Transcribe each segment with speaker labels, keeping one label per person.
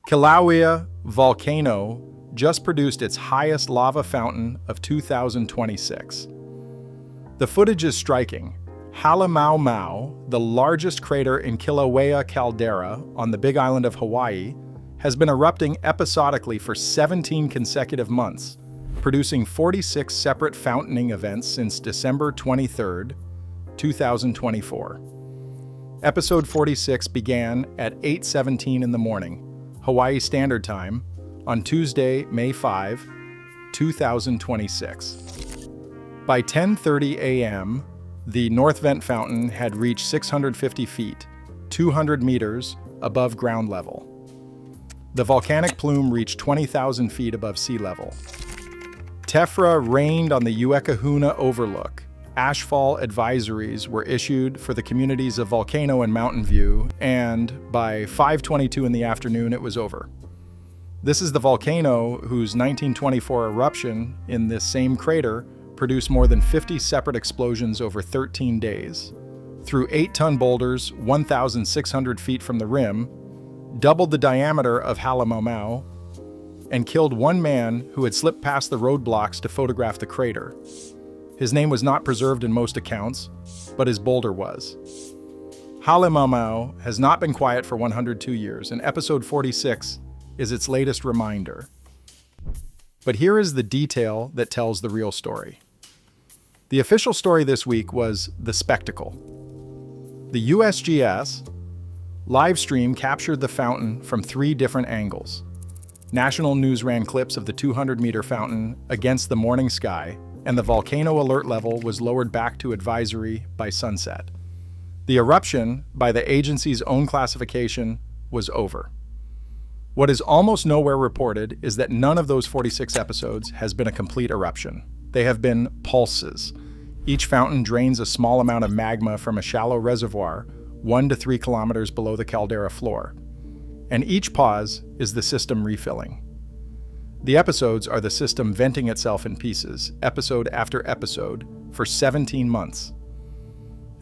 Speaker 1: Kīlauea Volcano just produced its highest lava fountain of 2026. The footage is striking. Halemaʻumaʻu, the largest crater in Kilauea Caldera on the Big Island of Hawaii, has been erupting episodically for 17 consecutive months, producing 46 separate fountaining events since December 23, 2024. Episode 46 began at 8:17 in the morning, Hawaii Standard Time, on Tuesday, May 5, 2026. By 10:30 a.m., the North Vent Fountain had reached 650 feet, 200 meters above ground level. The volcanic plume reached 20,000 feet above sea level. Tephra reigned on the Uēkahuna Overlook. Ashfall advisories were issued for the communities of Volcano and Mountain View, and by 5:22 in the afternoon, it was over. This is the volcano whose 1924 eruption in this same crater produced more than 50 separate explosions over 13 days. Threw 8-ton boulders 1,600 feet from the rim, doubled the diameter of Halemaʻumaʻu, and killed one man who had slipped past the roadblocks to photograph the crater. His name was not preserved in most accounts, but his boulder was. Halemaʻumaʻu has not been quiet for 102 years, and episode 46 is its latest reminder. But here is the detail that tells the real story. The official story this week was the spectacle. The USGS live stream captured the fountain from 3 different angles. National news ran clips of the 200-meter fountain against the morning sky, and the Volcano Alert Level was lowered back to advisory by sunset. The eruption, by the agency's own classification, was over. What is almost nowhere reported is that none of those 46 episodes has been a complete eruption. They have been pulses. Each fountain drains a small amount of magma from a shallow reservoir 1 to 3 kilometers below the caldera floor. And each pause is the system refilling. The episodes are the system venting itself in pieces, episode after episode, for 17 months.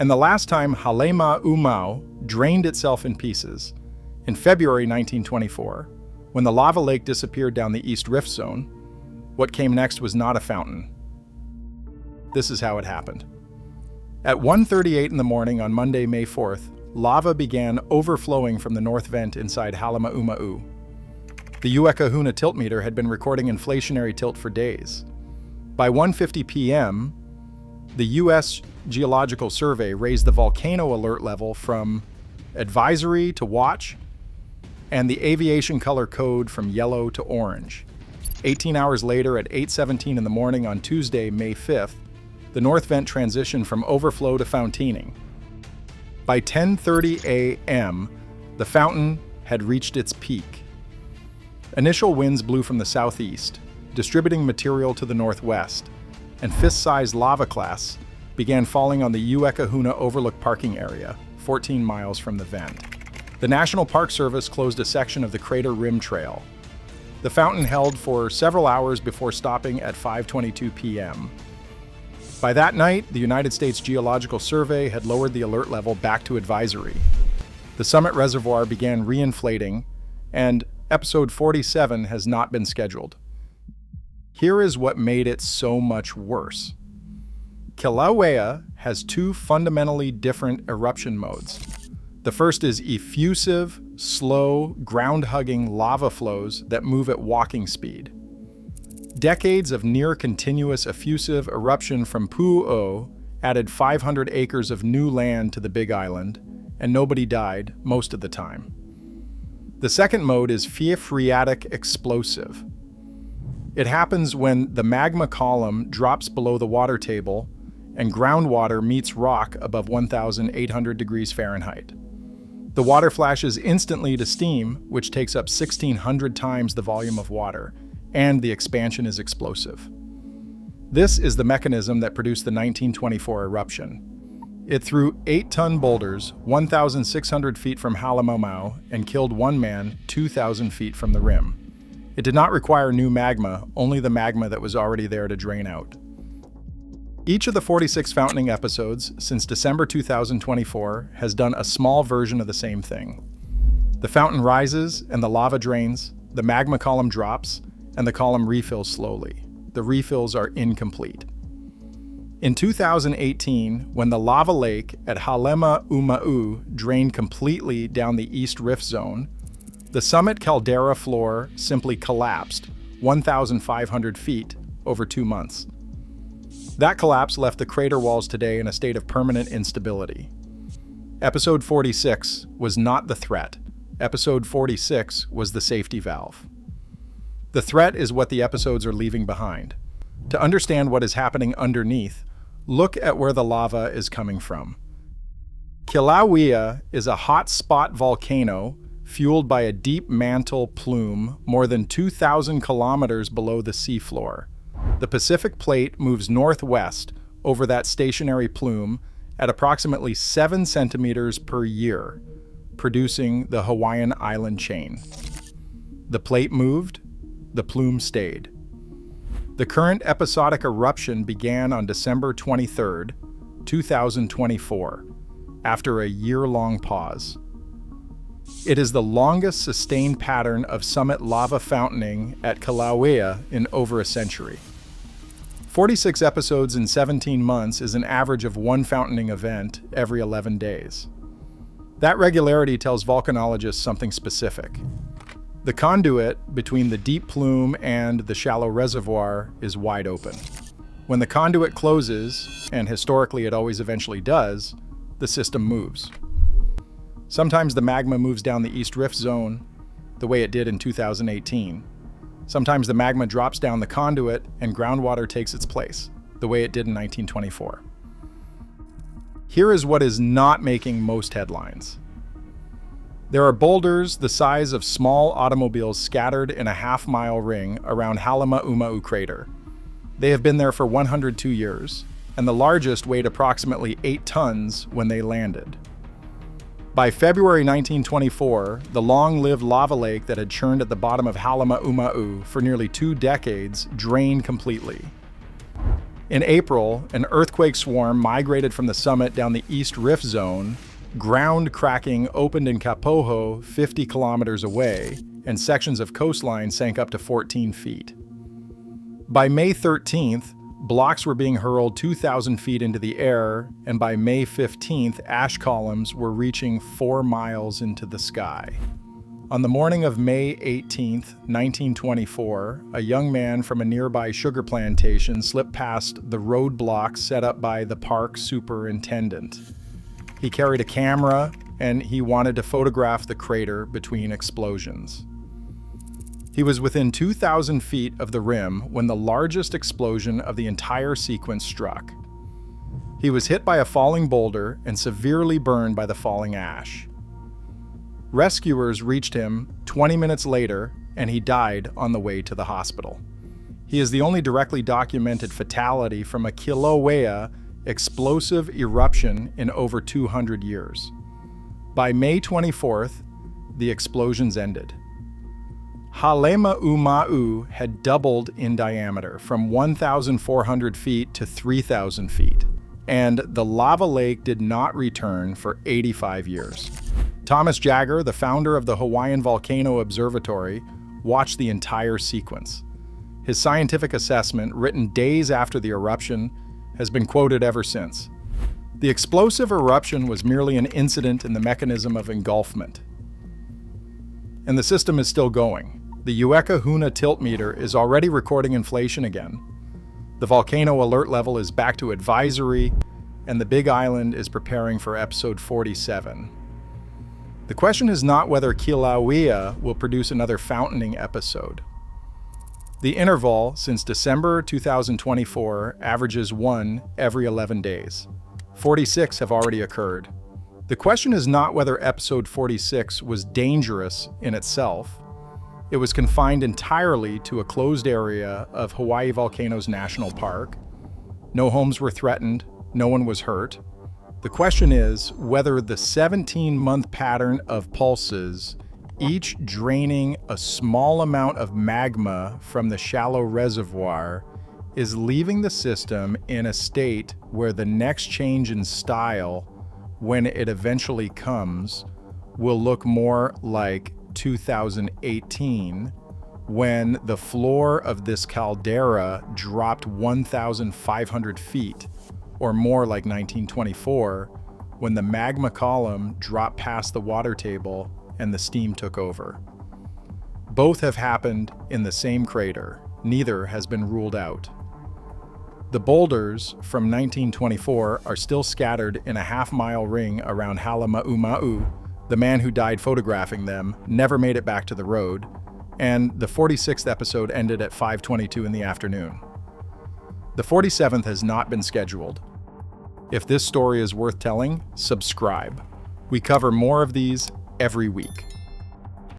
Speaker 1: And the last time Halemaʻumaʻu drained itself in pieces, in February 1924, when the lava lake disappeared down the East Rift Zone, what came next was not a fountain. This is how it happened. At 1:38 in the morning on Monday, May 4th, lava began overflowing from the North Vent inside Halemaʻumaʻu. The Uēkahuna tiltmeter had been recording inflationary tilt for days. By 1:50 p.m., the U.S. Geological Survey raised the Volcano Alert Level from advisory to watch, and the Aviation Color Code from yellow to orange. 18 hours later, at 8:17 in the morning on Tuesday, May 5th, the North Vent transitioned from overflow to fountaining. By 10:30 a.m., the fountain had reached its peak. Initial winds blew from the southeast, distributing material to the northwest, and fist-sized lava clasts began falling on the Uēkahuna Overlook parking area, 14 miles from the vent. The National Park Service closed a section of the crater rim trail. The fountain held for several hours before stopping at 5:22 p.m. By that night, the United States Geological Survey had lowered the alert level back to advisory. The summit reservoir began reinflating, and episode 47 has not been scheduled. Here is what made it so much worse. Kilauea has 2 fundamentally different eruption modes. The first is effusive, slow, ground-hugging lava flows that move at walking speed. Decades of near-continuous effusive eruption from Pu'u added 500 acres of new land to the Big Island, and nobody died most of the time. The second mode is phreatic explosive. It happens when the magma column drops below the water table and groundwater meets rock above 1,800 degrees Fahrenheit. The water flashes instantly to steam, which takes up 1,600 times the volume of water, and the expansion is explosive. This is the mechanism that produced the 1924 eruption. It threw 8-ton boulders 1,600 feet from Halemaʻumaʻu and killed one man 2,000 feet from the rim. It did not require new magma, only the magma that was already there to drain out. Each of the 46 fountaining episodes since December 2024 has done a small version of the same thing. The fountain rises and the lava drains, the magma column drops, and the column refills slowly. The refills are incomplete. In 2018, when the lava lake at Halemaʻumaʻu drained completely down the East Rift Zone, the summit caldera floor simply collapsed 1,500 feet over 2 months. That collapse left the crater walls today in a state of permanent instability. Episode 46 was not the threat. Episode 46 was the safety valve. The threat is what the episodes are leaving behind. To understand what is happening underneath, look at where the lava is coming from. Kilauea is a hotspot volcano fueled by a deep mantle plume more than 2,000 kilometers below the seafloor. The Pacific Plate moves northwest over that stationary plume at approximately 7 centimeters per year, producing the Hawaiian island chain. The plate moved, the plume stayed. The current episodic eruption began on December 23, 2024, after a year-long pause. It is the longest sustained pattern of summit lava fountaining at Kilauea in over a century. 46 episodes in 17 months is an average of one fountaining event every 11 days. That regularity tells volcanologists something specific. The conduit between the deep plume and the shallow reservoir is wide open. When the conduit closes, and historically it always eventually does, the system moves. Sometimes the magma moves down the East Rift Zone, the way it did in 2018. Sometimes the magma drops down the conduit and groundwater takes its place, the way it did in 1924. Here is what is not making most headlines. There are boulders the size of small automobiles scattered in a half-mile ring around Halemaʻumaʻu crater. They have been there for 102 years, and the largest weighed approximately 8 tons when they landed. By February 1924, the long-lived lava lake that had churned at the bottom of Halemaʻumaʻu for nearly 2 decades drained completely. In April, an earthquake swarm migrated from the summit down the East Rift Zone. Ground cracking opened in Kapoho 50 kilometers away, and sections of coastline sank up to 14 feet. By May 13th, blocks were being hurled 2,000 feet into the air, and by May 15th, ash columns were reaching 4 miles into the sky. On the morning of May 18th, 1924, a young man from a nearby sugar plantation slipped past the roadblocks set up by the park superintendent. He carried a camera, and he wanted to photograph the crater between explosions. He was within 2,000 feet of the rim when the largest explosion of the entire sequence struck. He was hit by a falling boulder and severely burned by the falling ash. Rescuers reached him 20 minutes later, and he died on the way to the hospital. He is the only directly documented fatality from a Kilauea explosive eruption in over 200 years. By May 24th, the explosions ended. Halemaʻumaʻu had doubled in diameter from 1,400 feet to 3,000 feet, and the lava lake did not return for 85 years. Thomas Jagger, the founder of the Hawaiian Volcano Observatory, watched the entire sequence. His scientific assessment, written days after the eruption, has been quoted ever since. The explosive eruption was merely an incident in the mechanism of engulfment. And the system is still going. The Uēkahuna tilt meter is already recording inflation again. The Volcano Alert Level is back to advisory, and the Big Island is preparing for episode 47. The question is not whether Kilauea will produce another fountaining episode. The interval since December 2024 averages 1 every 11 days. 46 have already occurred. The question is not whether episode 46 was dangerous in itself. It was confined entirely to a closed area of Hawaiiʻi Volcanoes National Park. No homes were threatened, no one was hurt. The question is whether the 17-month pattern of pulses, each draining a small amount of magma from the shallow reservoir, is leaving the system in a state where the next change in style, when it eventually comes, will look more like 2018, when the floor of this caldera dropped 1,500 feet, or more like 1924, when the magma column dropped past the water table and the steam took over. Both have happened in the same crater. Neither has been ruled out. The boulders from 1924 are still scattered in a half-mile ring around Halemaʻumaʻu. The man who died photographing them never made it back to the road, and the 46th episode ended at 5:22 in the afternoon. The 47th has not been scheduled. If this story is worth telling, subscribe. We cover more of these every week.